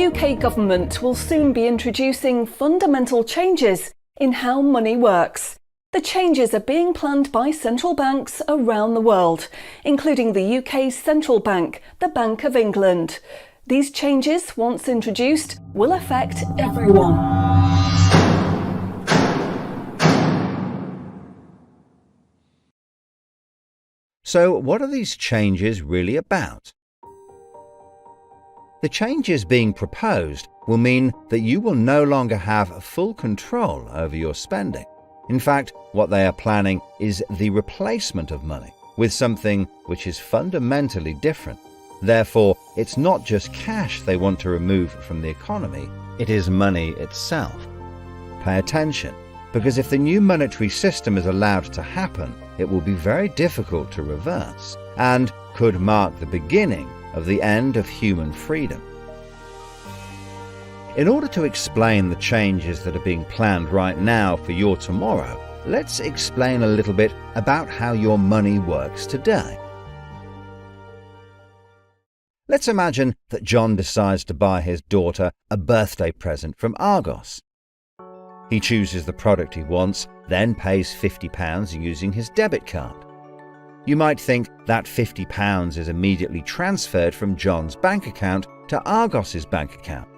The UK government will soon be introducing fundamental changes in how money works. The changes are being planned by central banks around the world, including the UK's central bank, the Bank of England. These changes, once introduced, will affect everyone. So, what are these changes really about? The changes being proposed will mean that you will no longer have full control over your spending. In fact, what they are planning is the replacement of money with something which is fundamentally different. Therefore, it's not just cash they want to remove from the economy, it is money itself. Pay attention, because if the new monetary system is allowed to happen, it will be very difficult to reverse and could mark the beginning of the end of human freedom. In order to explain the changes that are being planned right now for your tomorrow, let's explain a little bit about how your money works today. Let's imagine that John decides to buy his daughter a birthday present from Argos. He chooses the product he wants, then pays £50 using his debit card. You might think that £50 is immediately transferred from John's bank account to Argos's bank account.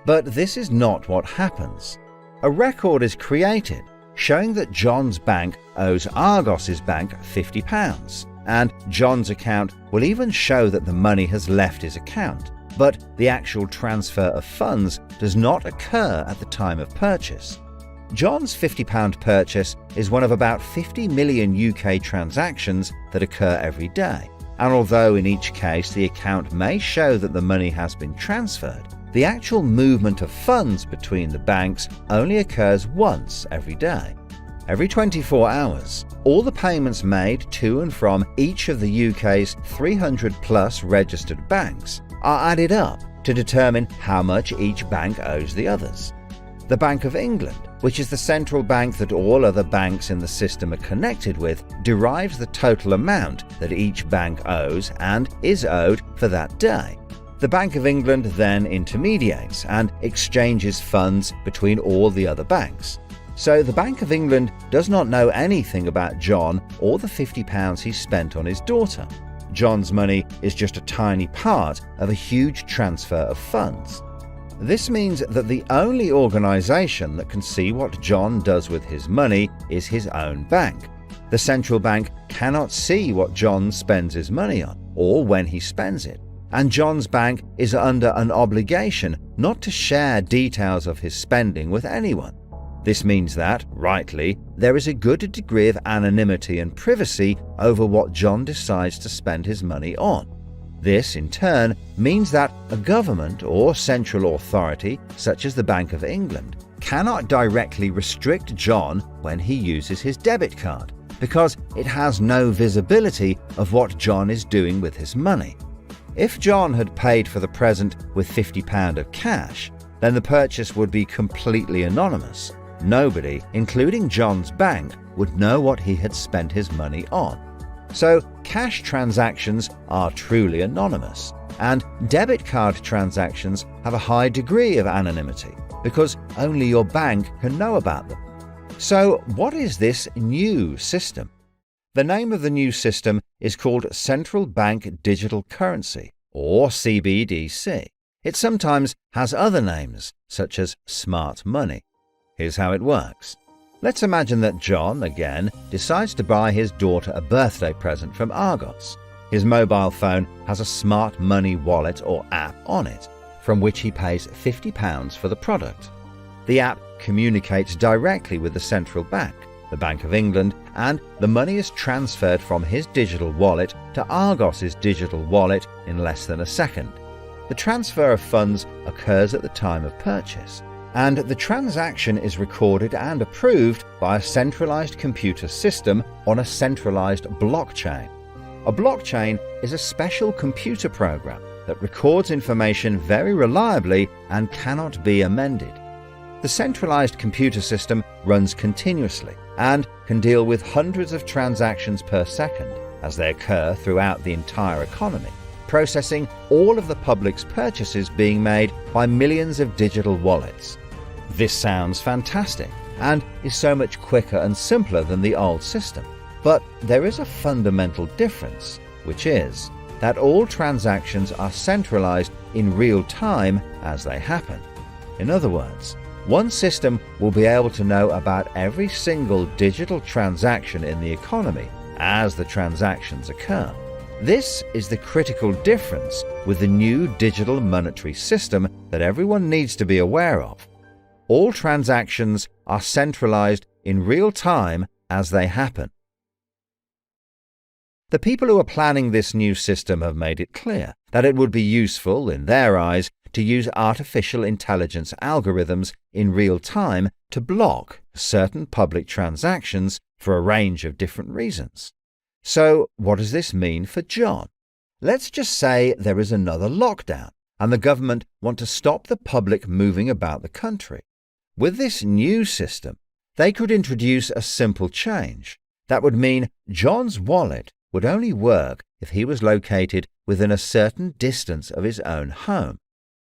But this is not what happens. A record is created showing that John's bank owes Argos's bank £50, and John's account will even show that the money has left his account, but the actual transfer of funds does not occur at the time of purchase. John's £50 purchase is one of about 50 million UK transactions that occur every day, and although in each case the account may show that the money has been transferred, the actual movement of funds between the banks only occurs once every day. Every 24 hours, all the payments made to and from each of the UK's 300 plus registered banks are added up to determine how much each bank owes the others. The Bank of England, which is the central bank that all other banks in the system are connected with, derives the total amount that each bank owes and is owed for that day. The Bank of England then intermediates and exchanges funds between all the other banks. So the Bank of England does not know anything about John or the £50 he spent on his daughter. John's money is just a tiny part of a huge transfer of funds. This means that the only organisation that can see what John does with his money is his own bank. The central bank cannot see what John spends his money on or when he spends it, and John's bank is under an obligation not to share details of his spending with anyone. This means that, rightly, there is a good degree of anonymity and privacy over what John decides to spend his money on. This, in turn, means that a government or central authority, such as the Bank of England, cannot directly restrict John when he uses his debit card, because it has no visibility of what John is doing with his money. If John had paid for the present with £50 of cash, then the purchase would be completely anonymous. Nobody, including John's bank, would know what he had spent his money on. So, cash transactions are truly anonymous, and debit card transactions have a high degree of anonymity because only your bank can know about them. So, what is this new system? The name of the new system is called Central Bank Digital Currency, or CBDC. It sometimes has other names, such as smart money. Here's how it works. Let's imagine that John, again, decides to buy his daughter a birthday present from Argos. His mobile phone has a smart money wallet or app on it, from which he pays £50 for the product. The app communicates directly with the central bank, the Bank of England, and the money is transferred from his digital wallet to Argos's digital wallet in less than a second. The transfer of funds occurs at the time of purchase, and the transaction is recorded and approved by a centralized computer system on a centralized blockchain. A blockchain is a special computer program that records information very reliably and cannot be amended. The centralized computer system runs continuously and can deal with hundreds of transactions per second as they occur throughout the entire economy. processing all of the public's purchases being made by millions of digital wallets. This sounds fantastic and is so much quicker and simpler than the old system. But there is a fundamental difference, which is that all transactions are centralized in real time as they happen. In other words, one system will be able to know about every single digital transaction in the economy as the transactions occur. This is the critical difference with the new digital monetary system that everyone needs to be aware of. All transactions are centralized in real time as they happen. The people who are planning this new system have made it clear that it would be useful, in their eyes, to use artificial intelligence algorithms in real time to block certain public transactions for a range of different reasons. So, what does this mean for John? Let's just say there is another lockdown and the government want to stop the public moving about the country. With this new system, they could introduce a simple change. That would mean John's wallet would only work if he was located within a certain distance of his own home.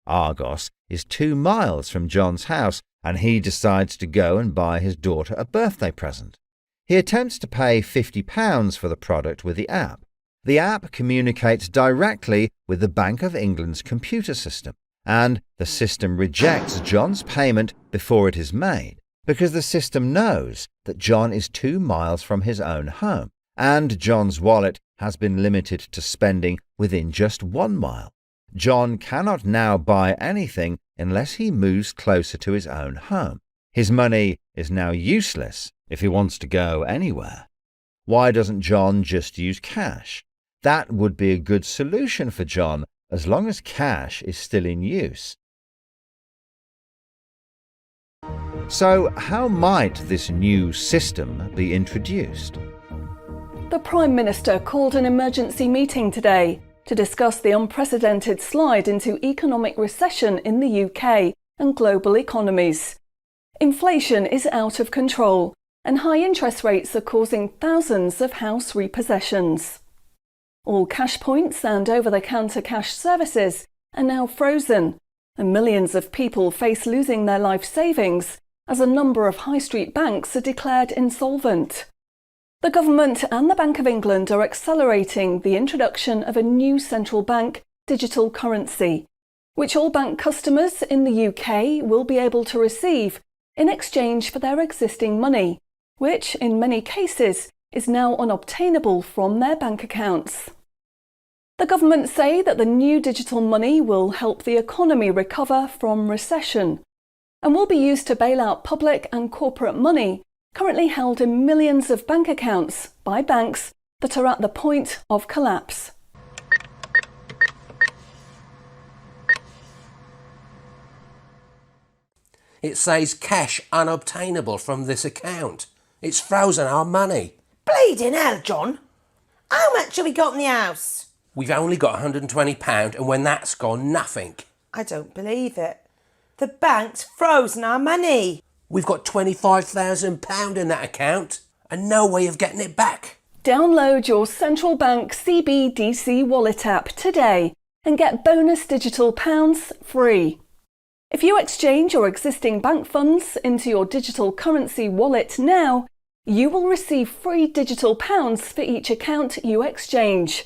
Argos is 2 miles from John's house, and he decides to go and buy his daughter a birthday present. He attempts to pay £50 for the product with the app. The app communicates directly with the Bank of England's computer system, and the system rejects John's payment before it is made, because the system knows that John is 2 miles from his own home, and John's wallet has been limited to spending within just 1 mile. John cannot now buy anything unless he moves closer to his own home. His money is now useless if he wants to go anywhere. Why doesn't John just use cash? That would be a good solution for John as long as cash is still in use. So, how might this new system be introduced? The Prime Minister called an emergency meeting today to discuss the unprecedented slide into economic recession in the UK and global economies. Inflation is out of control, and high interest rates are causing thousands of house repossessions. All cash points and over-the-counter cash services are now frozen, and millions of people face losing their life savings as a number of high street banks are declared insolvent. The government and the Bank of England are accelerating the introduction of a new central bank digital currency, which all bank customers in the UK will be able to receive in exchange for their existing money, which in many cases is now unobtainable from their bank accounts. The government say that the new digital money will help the economy recover from recession and will be used to bail out public and corporate money currently held in millions of bank accounts by banks that are at the point of collapse. It says cash unobtainable from this account. It's frozen our money. Bleeding hell, John. How much have we got in the house? We've only got £120, and when that's gone, nothing. I don't believe it. The bank's frozen our money. We've got £25,000 in that account and no way of getting it back. Download your central bank CBDC wallet app today and get bonus digital pounds free. If you exchange your existing bank funds into your digital currency wallet now, you will receive free digital pounds for each account you exchange.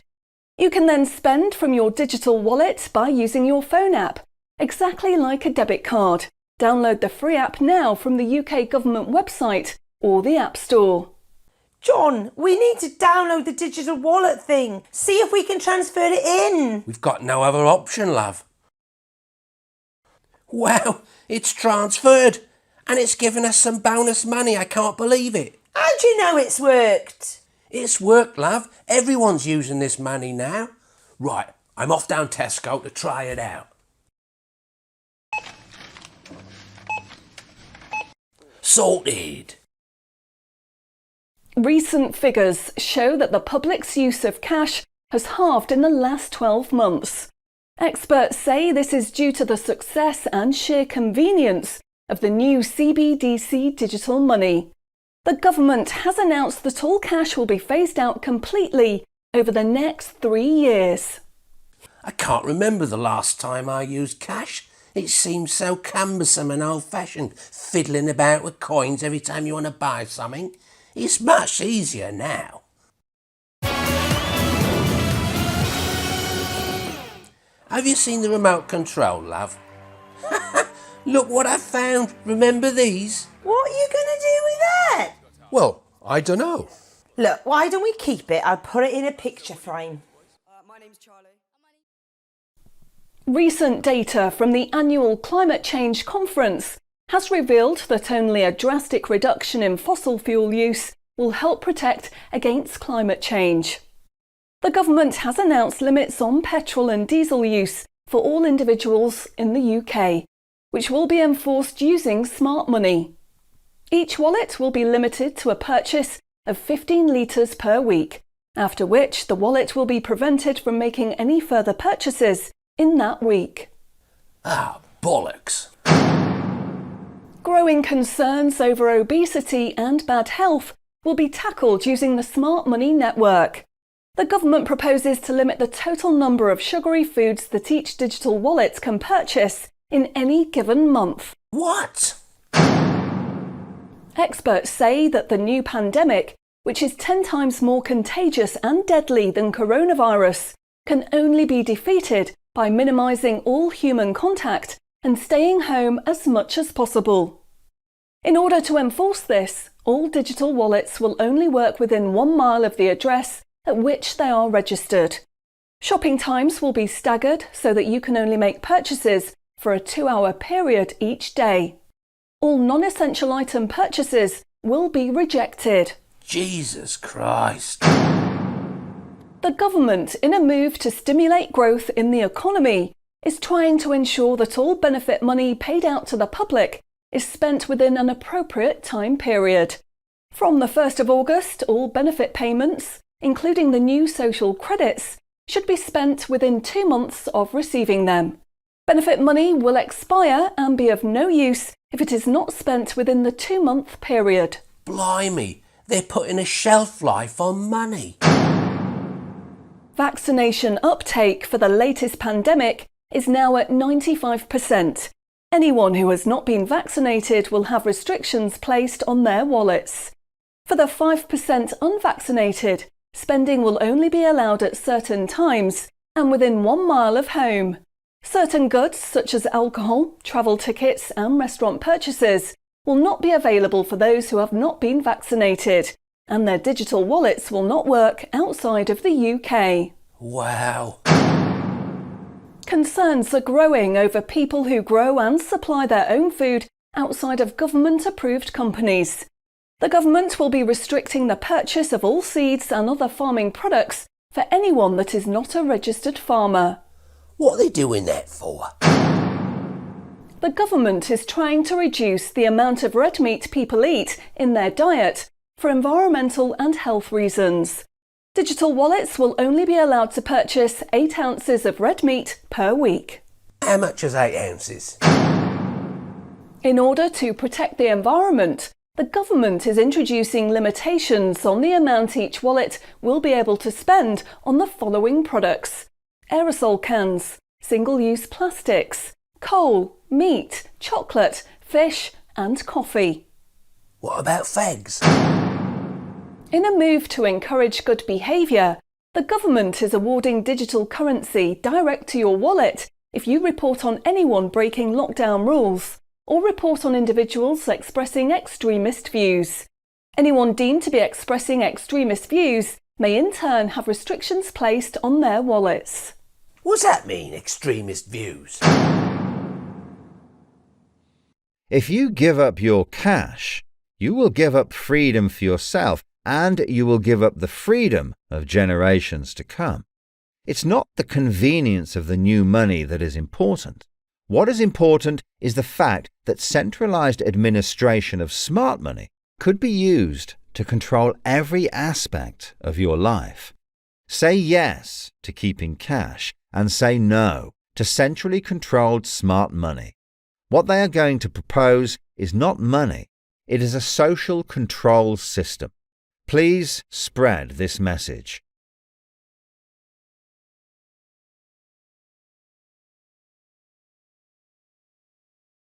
You can then spend from your digital wallet by using your phone app, exactly like a debit card. Download the free app now from the UK government website or the App Store. John, we need to download the digital wallet thing. See if we can transfer it in. We've got no other option, love. Wow, it's transferred and it's given us some bonus money. I can't believe it. How do you know it's worked? It's worked, love. Everyone's using this money now. Right, I'm off down Tesco to try it out. Sorted. Recent figures show that the public's use of cash has halved in the last 12 months. Experts say this is due to the success and sheer convenience of the new CBDC digital money. The government has announced that all cash will be phased out completely over the next 3 years. I can't remember the last time I used cash. It seems so cumbersome and old-fashioned, fiddling about with coins every time you want to buy something. It's much easier now. Have you seen the remote control, love? Look what I found. Remember these? What are you going to do with that? Well, I don't know. Look, why don't we keep it? I'll put it in a picture frame. My name's Charlie. Recent data from the annual Climate Change Conference has revealed that only a drastic reduction in fossil fuel use will help protect against climate change. The government has announced limits on petrol and diesel use for all individuals in the UK, which will be enforced using smart money. Each wallet will be limited to a purchase of 15 litres per week, after which the wallet will be prevented from making any further purchases in that week. Ah, bollocks. Growing concerns over obesity and bad health will be tackled using the Smart Money network. The government proposes to limit the total number of sugary foods that each digital wallet can purchase in any given month. What? Experts say that the new pandemic, which is 10 times more contagious and deadly than coronavirus, can only be defeated by minimising all human contact and staying home as much as possible. In order to enforce this, all digital wallets will only work within 1 mile of the address at which they are registered. Shopping times will be staggered so that you can only make purchases for a 2-hour period each day. All non-essential item purchases will be rejected. Jesus Christ. The government, in a move to stimulate growth in the economy, is trying to ensure that all benefit money paid out to the public is spent within an appropriate time period. From the 1st of August, all benefit payments, including the new social credits, should be spent within 2 months of receiving them. Benefit money will expire and be of no use if it is not spent within the 2-month period. Blimey, they're putting a shelf life on money. Vaccination uptake for the latest pandemic is now at 95%. Anyone who has not been vaccinated will have restrictions placed on their wallets. For the 5% unvaccinated, spending will only be allowed at certain times and within 1 mile of home. Certain goods, such as alcohol, travel tickets and restaurant purchases, will not be available for those who have not been vaccinated, and their digital wallets will not work outside of the UK. Wow. Concerns are growing over people who grow and supply their own food outside of government-approved companies. The government will be restricting the purchase of all seeds and other farming products for anyone that is not a registered farmer. What are they doing that for? The government is trying to reduce the amount of red meat people eat in their diet for environmental and health reasons. Digital wallets will only be allowed to purchase 8 ounces of red meat per week. How much is 8 ounces? In order to protect the environment, the government is introducing limitations on the amount each wallet will be able to spend on the following products: aerosol cans, single-use plastics, coal, meat, chocolate, fish and coffee. What about fags? In a move to encourage good behaviour, the government is awarding digital currency direct to your wallet if you report on anyone breaking lockdown rules or report on individuals expressing extremist views. Anyone deemed to be expressing extremist views may in turn have restrictions placed on their wallets. What's that mean, extremist views? If you give up your cash, you will give up freedom for yourself, and you will give up the freedom of generations to come. It's not the convenience of the new money that is important. What is important is the fact that centralised administration of smart money could be used to control every aspect of your life. Say yes to keeping cash and say no to centrally controlled smart money. What they are going to propose is not money, it is a social control system. Please spread this message.